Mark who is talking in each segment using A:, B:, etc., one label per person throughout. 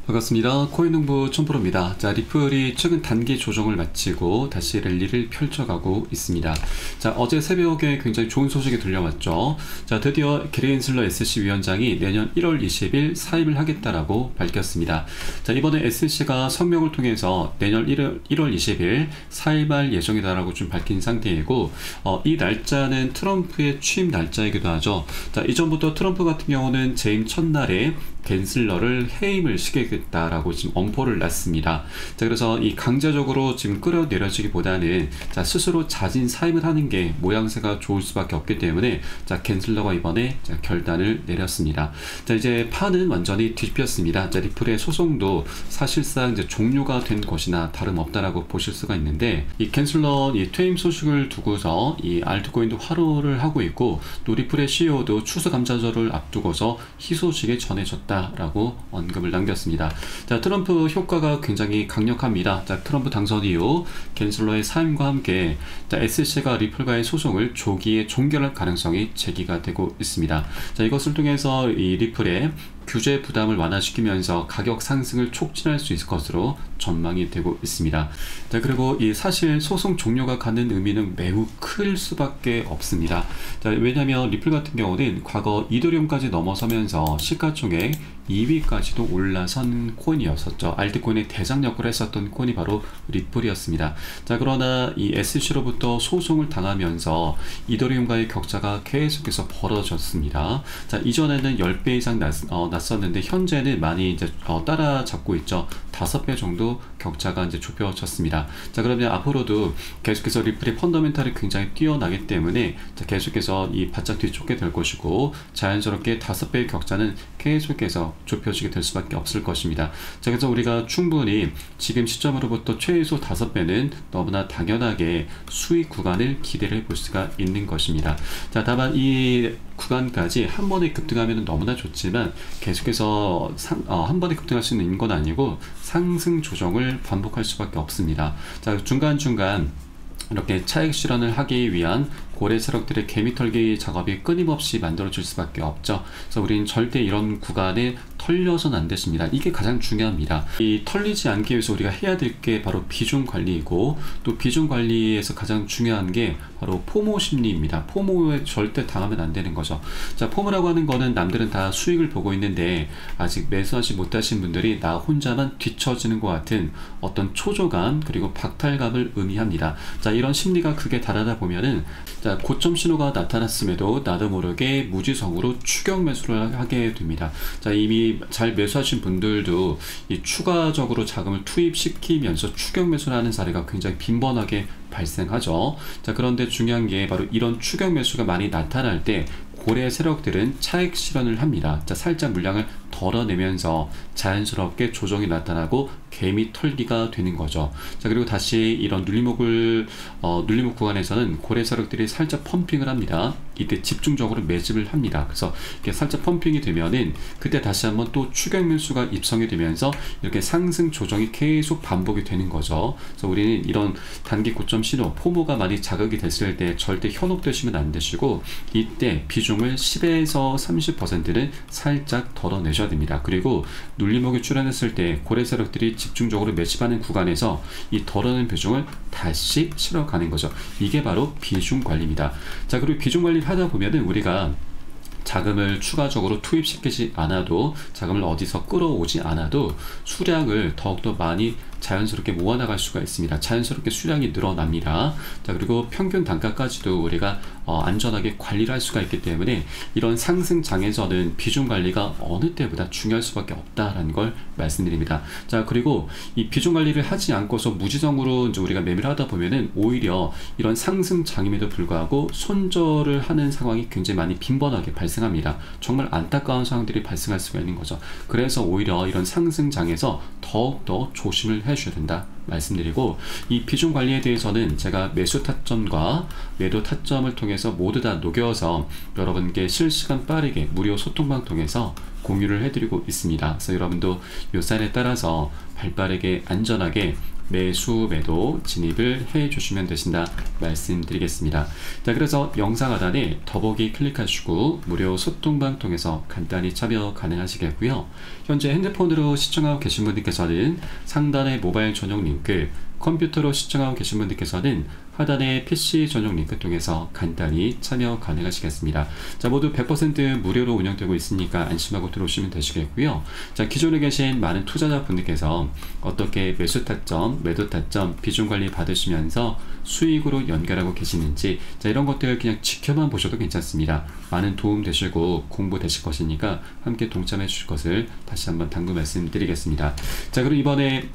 A: 반갑습니다. 코인농부 촌프로입니다. 자, 리플이 최근 단기 조정을 마치고 다시 랠리를 펼쳐가고 있습니다. 자, 어제 새벽에 굉장히 좋은 소식이 들려왔죠. 자, 드디어 게리 헨슬러 SC 위원장이 내년 1월 20일 사임을 하겠다라고 밝혔습니다. 자, 이번에 SC가 성명을 통해서 내년 1월 20일 사임할 예정이다라고 좀 밝힌 상태이고, 이 날짜는 트럼프의 취임 날짜이기도 하죠. 자, 이전부터 트럼프 같은 경우는 재임 첫날에 겐슬러를 해임을 시키겠다라고 지금 엄포를 놨습니다. 자, 그래서 이 강제적으로 지금 끌어내려지기보다는 자, 스스로 자진 사임을 하는 게 모양새가 좋을 수밖에 없기 때문에 자, 겐슬러가 이번에 자, 결단을 내렸습니다. 자, 이제 판은 완전히 뒤집혔습니다. 자, 리플의 소송도 사실상 이제 종료가 된 것이나 다름없다라고 보실 수가 있는데, 이 겐슬러 이 퇴임 소식을 두고서 이 알트코인도 활호를 하고 있고, 또 리플의 CEO도 추수감사절을 앞두고서 희소식이 전해졌다 라고 언급을 남겼습니다. 자, 트럼프 효과가 굉장히 강력합니다. 자, 트럼프 당선 이후 겐슬러의 사임과 함께 자, SC가 리플과의 소송을 조기에 종결할 가능성이 제기가 되고 있습니다. 자, 이것을 통해서 이 리플의 규제 부담을 완화시키면서 가격 상승을 촉진할 수 있을 것으로 전망이 되고 있습니다. 자, 그리고 이 사실 소송 종료가 갖는 의미는 매우 클 수밖에 없습니다. 자, 왜냐하면 리플 같은 경우는 과거 이더리움까지 넘어서면서 시가총액 2위까지도 올라선 코인이었었죠. 알트코인의 대장 역할을 했었던 코인이 바로 리플이었습니다. 자, 그러나 이 SC로부터 소송을 당하면서 이더리움과의 격차가 계속해서 벌어졌습니다. 자, 이전에는 10배 이상 났었는데 현재는 많이 이제 따라잡고 있죠. 5배 정도 격차가 이제 좁혀졌습니다. 자, 그러면 앞으로도 계속해서 리플의 펀더멘탈이 굉장히 뛰어나기 때문에 자, 계속해서 이 바짝 뒤쫓게 될 것이고, 자연스럽게 5배의 격차는 계속해서 좁혀지게 될 수밖에 없을 것입니다. 자, 그래서 우리가 충분히 지금 시점으로부터 최소 5배는 너무나 당연하게 수익 구간을 기대를 해볼 수가 있는 것입니다. 자, 다만 이 구간까지 한 번에 급등하면 너무나 좋지만 계속해서 한 번에 급등할 수 있는 건 아니고 상승 조정을 반복할 수밖에 없습니다. 자, 중간중간 이렇게 차익 실현을 하기 위한 고래 세력들의 개미털기 작업이 끊임없이 만들어질 수밖에 없죠. 그래서 우리는 절대 이런 구간에 털려서는 안 되십니다. 이게 가장 중요합니다. 이 털리지 않기 위해서 우리가 해야 될 게 바로 비중 관리이고, 또 비중 관리에서 가장 중요한 게 바로 포모 심리입니다. 포모에 절대 당하면 안 되는 거죠. 자, 포모라고 하는 거는 남들은 다 수익을 보고 있는데 아직 매수하지 못하신 분들이 나 혼자만 뒤처지는 것 같은 어떤 초조감 그리고 박탈감을 의미합니다. 자, 이런 심리가 극에 달하다 보면은 자, 고점 신호가 나타났음에도 나도 모르게 무지성으로 추격 매수를 하게 됩니다. 자, 이미 잘 매수하신 분들도 이 추가적으로 자금을 투입시키면서 추격 매수를 하는 사례가 굉장히 빈번하게 발생하죠. 자, 그런데 중요한 게 바로 이런 추격 매수가 많이 나타날 때 고래 세력들은 차익 실현을 합니다. 자, 살짝 물량을 덜어내면서 자연스럽게 조정이 나타나고 개미 털기가 되는 거죠. 자, 그리고 다시 이런 눌림목 구간에서는 고래 세력들이 살짝 펌핑을 합니다. 이때 집중적으로 매집을 합니다. 그래서 이렇게 살짝 펌핑이 되면은 그때 다시 한번 또 추격 매수가 입성이 되면서 이렇게 상승 조정이 계속 반복이 되는 거죠. 그래서 우리는 이런 단기 고점 신호, 포모가 많이 자극이 됐을 때 절대 현혹되시면 안 되시고, 이때 비중을 10에서 30%는 살짝 덜어내셔야 됩니다. 그리고 눌림목이 출현했을 때 고래 세력들이 집중적으로 매집하는 구간에서 이 덜어낸 비중을 다시 실어가는 거죠. 이게 바로 비중 관리입니다. 자, 그리고 비중 관리를 하다 보면은 우리가 자금을 추가적으로 투입시키지 않아도, 자금을 어디서 끌어오지 않아도 수량을 더욱더 많이 자연스럽게 모아나갈 수가 있습니다. 자연스럽게 수량이 늘어납니다. 자, 그리고 평균 단가까지도 우리가 안전하게 관리를 할 수가 있기 때문에 이런 상승장에서는 비중 관리가 어느 때보다 중요할 수밖에 없다라는 걸 말씀드립니다. 자, 그리고 이 비중 관리를 하지 않고서 무지성으로 이제 우리가 매매를 하다 보면은 오히려 이런 상승장임에도 불구하고 손절을 하는 상황이 굉장히 많이 빈번하게 발생합니다. 정말 안타까운 상황들이 발생할 수가 있는 거죠. 그래서 오히려 이런 상승장에서 더욱더 조심을 해주셔야 된다 말씀드리고, 이 비중 관리에 대해서는 제가 매수 타점과 매도 타점을 통해서 모두 다 녹여서 여러분께 실시간 빠르게 무료 소통방 통해서 공유를 해드리고 있습니다. 그래서 여러분도 요 사인에 따라서 발빠르게 안전하게 매수 매도 진입을 해 주시면 되신다 말씀드리겠습니다. 자, 그래서 영상 하단에 더보기 클릭하시고 무료 소통방 통해서 간단히 참여 가능하시겠고요. 현재 핸드폰으로 시청하고 계신 분들께서는 상단의 모바일 전용 링크, 컴퓨터로 시청하고 계신 분들께서는 하단의 PC 전용 링크 통해서 간단히 참여 가능하시겠습니다. 자, 모두 100% 무료로 운영되고 있으니까 안심하고 들어오시면 되시겠고요. 자, 기존에 계신 많은 투자자분들께서 어떻게 매수 타점, 매도 타점, 비중 관리 받으시면서 수익으로 연결하고 계시는지, 자, 이런 것들 그냥 지켜만 보셔도 괜찮습니다. 많은 도움 되시고 공부 되실 것이니까 함께 동참해 주실 것을 다시 한번 당부 말씀드리겠습니다. 자, 그리고 이번에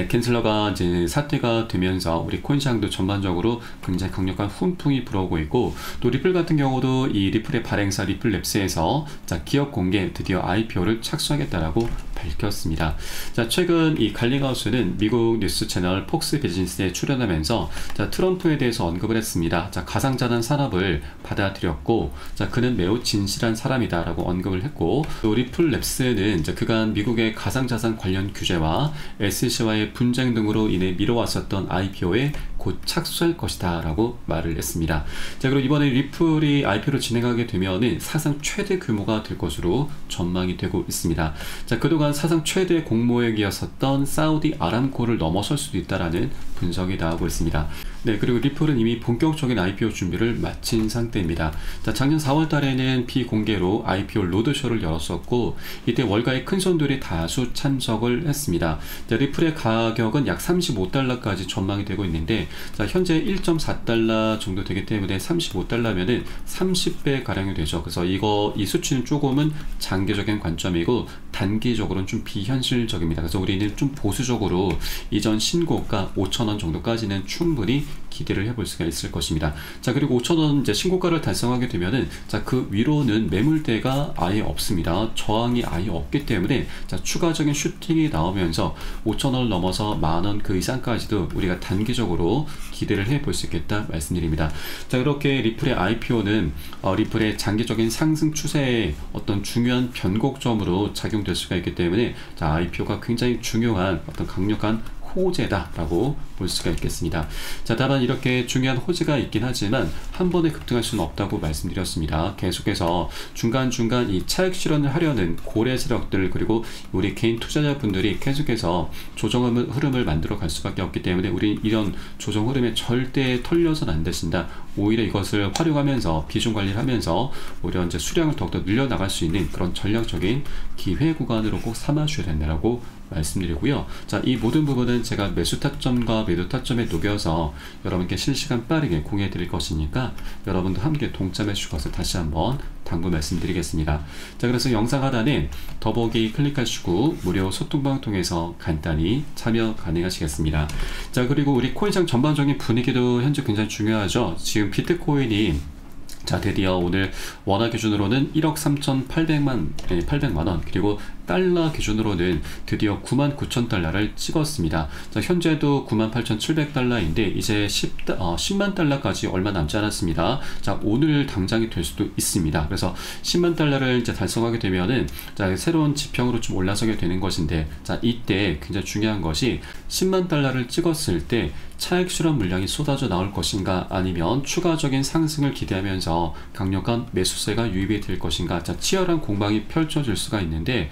A: 캔슬러가 이제 사태가 되면서 우리 코인 시장도 전반적으로 굉장히 강력한 훈풍이 불어오고 있고, 또 리플 같은 경우도 이 리플의 발행사 리플랩스에서 자, 기업 공개 드디어 IPO를 착수하겠다라고 밝혔습니다. 자, 최근 이 갈링하우스는 미국 뉴스 채널 폭스 비즈니스에 출연하면서 자, 트럼프에 대해서 언급을 했습니다. 자, 가상자산 산업을 받아들였고, 자, 그는 매우 진실한 사람이다라고 언급을 했고, 또 리플랩스는 자, 그간 미국의 가상자산 관련 규제와 SEC와의 분쟁 등으로 인해 미뤄왔었던 IPO에 곧 착수할 것이다 라고 말을 했습니다. 자, 그리고 이번에 리플이 IPO를 진행하게 되면은 사상 최대 규모가 될 것으로 전망이 되고 있습니다. 자, 그동안 사상 최대 공모액이었었던 사우디 아람코를 넘어설 수도 있다라는 분석이 나오고 있습니다. 네, 그리고 리플은 이미 본격적인 IPO 준비를 마친 상태입니다. 자, 작년 4월 달에는 비공개로 IPO 로드쇼를 열었었고, 이때 월가의 큰 손들이 다수 참석을 했습니다. 자, 리플의 가격은 약 35달러까지 전망이 되고 있는데, 자, 현재 1.4달러 정도 되기 때문에 35달러면은 30배 가량이 되죠. 그래서 이 수치는 조금은 장기적인 관점이고 단기적으로는 좀 비현실적입니다. 그래서 우리는 좀 보수적으로 이전 신고가 5,000원 정도까지는 충분히 기대를 해볼 수가 있을 것입니다. 자, 그리고 5,000원 이제 신고가를 달성하게 되면은 자, 그 위로는 매물대가 아예 없습니다. 저항이 아예 없기 때문에 자, 추가적인 슈팅이 나오면서 5,000원을 넘어서 만원 그 이상까지도 우리가 단기적으로 기대를 해볼 수 있겠다 말씀드립니다. 자, 이렇게 리플의 IPO는 리플의 장기적인 상승 추세의 어떤 중요한 변곡점으로 작용될 수가 있기 때문에 자, IPO가 굉장히 중요한 어떤 강력한 호재다라고 볼 수가 있겠습니다. 자, 다만 이렇게 중요한 호재가 있긴 하지만 한 번에 급등할 수는 없다고 말씀드렸습니다. 계속해서 중간중간 이 차익 실현을 하려는 고래 세력들, 그리고 우리 개인 투자자분들이 계속해서 조정 흐름을 만들어 갈 수밖에 없기 때문에 우리 이런 조정 흐름에 절대 털려서는 안 되신다. 오히려 이것을 활용하면서 비중 관리를 하면서 오히려 이제 수량을 더욱더 늘려나갈 수 있는 그런 전략적인 기회 구간으로 꼭 삼아주셔야 된다라고 말씀드리고요. 자, 이 모든 부분은 제가 매수 타점과 매도 타점에 녹여서 여러분께 실시간 빠르게 공유해 드릴 것이니까 여러분도 함께 동참해 주실 것을 다시 한번 당부 말씀드리겠습니다. 자, 그래서 영상 하단에 더보기 클릭하시고 무료 소통방 통해서 간단히 참여 가능하시겠습니다. 자, 그리고 우리 코인시장 전반적인 분위기도 현재 굉장히 중요하죠. 지금 비트코인이 자, 드디어 오늘 원화 기준으로는 1억 3,800만 원, 그리고 달러 기준으로는 드디어 99,000달러를 찍었습니다. 자, 현재도 98,700달러인데 이제 10만 달러까지 얼마 남지 않았습니다. 자, 오늘 당장이 될 수도 있습니다. 그래서 10만 달러를 이제 달성하게 되면은 자, 새로운 지평으로 좀 올라서게 되는 것인데, 자, 이때 굉장히 중요한 것이 10만 달러를 찍었을 때 차익 실현 물량이 쏟아져 나올 것인가, 아니면 추가적인 상승을 기대하면서 강력한 매수세가 유입이 될 것인가. 자, 치열한 공방이 펼쳐질 수가 있는데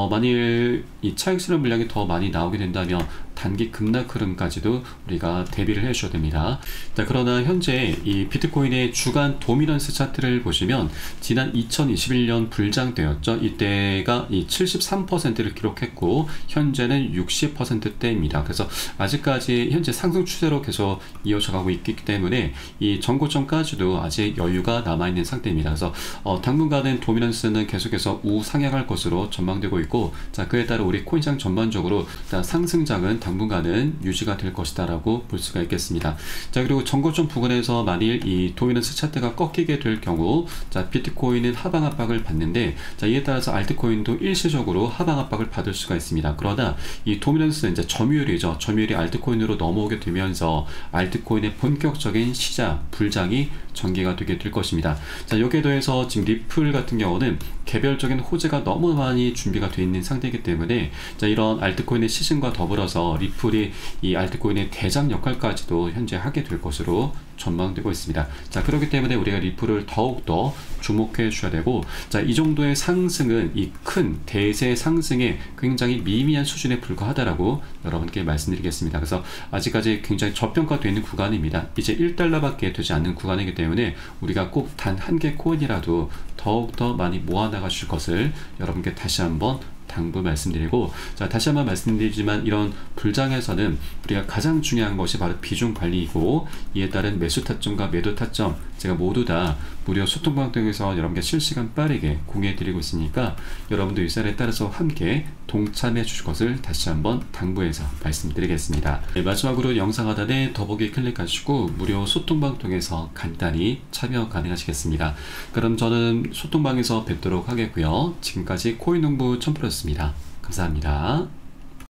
A: 만일 이 차익 실현 물량이 더 많이 나오게 된다면 단기 급락 흐름까지도 우리가 대비를 해 주셔야 됩니다. 자, 그러나 현재 이 비트코인의 주간 도미넌스 차트를 보시면 지난 2021년 불장 때였죠. 이때가 이 73%를 기록했고 현재는 60%대입니다. 그래서 아직까지 현재 상승 추세로 계속 이어져 가고 있기 때문에 이 전고점까지도 아직 여유가 남아있는 상태입니다. 그래서 당분간은 도미넌스는 계속해서 우상향할 것으로 전망되고 있고, 자, 그에 따라 우리 코인시장 전반적으로 상승장은 당분간은 유지가 될 것이다 라고 볼 수가 있겠습니다. 자, 그리고 전고점 부근에서 만일 이 도미넌스 차트가 꺾이게 될 경우 자, 비트코인은 하방 압박을 받는데, 자, 이에 따라서 알트코인도 일시적으로 하방 압박을 받을 수가 있습니다. 그러나 이 도미넌스는 이제 점유율이죠. 점유율이 알트코인으로 넘어오게 되면서 알트코인의 본격적인 시작 불장이 전개가 되게 될 것입니다. 자, 여기에 더해서 지금 리플 같은 경우는 개별적인 호재가 너무 많이 준비가 마무리가 되어 있는 상태이기 때문에 자, 이런 알트코인의 시즌과 더불어서 리플이 이 알트코인의 대장 역할까지도 현재 하게 될 것으로 전망되고 있습니다. 자, 그렇기 때문에 우리가 리플을 더욱더 주목해 주셔야 되고, 자, 이 정도의 상승은 이 큰 대세 상승에 굉장히 미미한 수준에 불과하다라고 여러분께 말씀드리겠습니다. 그래서 아직까지 굉장히 저평가되어 있는 구간입니다. 이제 1달러밖에 되지 않는 구간이기 때문에 우리가 꼭 단 한 개 코인이라도 더욱더 많이 모아나가 줄 것을 여러분께 다시 한번 당부 말씀드리고, 자, 다시 한번 말씀드리지만 이런 불장에서는 우리가 가장 중요한 것이 바로 비중 관리이고, 이에 따른 매수 타점과 매도 타점 제가 모두 다 무료 소통방 통해서 여러분께 실시간 빠르게 공유해 드리고 있으니까 여러분도 이 사례에 따라서 함께 동참해 주실 것을 다시 한번 당부해서 말씀드리겠습니다. 네, 마지막으로 영상 하단에 더보기 클릭하시고 무료 소통방 통해서 간단히 참여 가능하시겠습니다. 그럼 저는 소통방에서 뵙도록 하겠고요. 지금까지 코인농부 첨프였습니다. 감사합니다.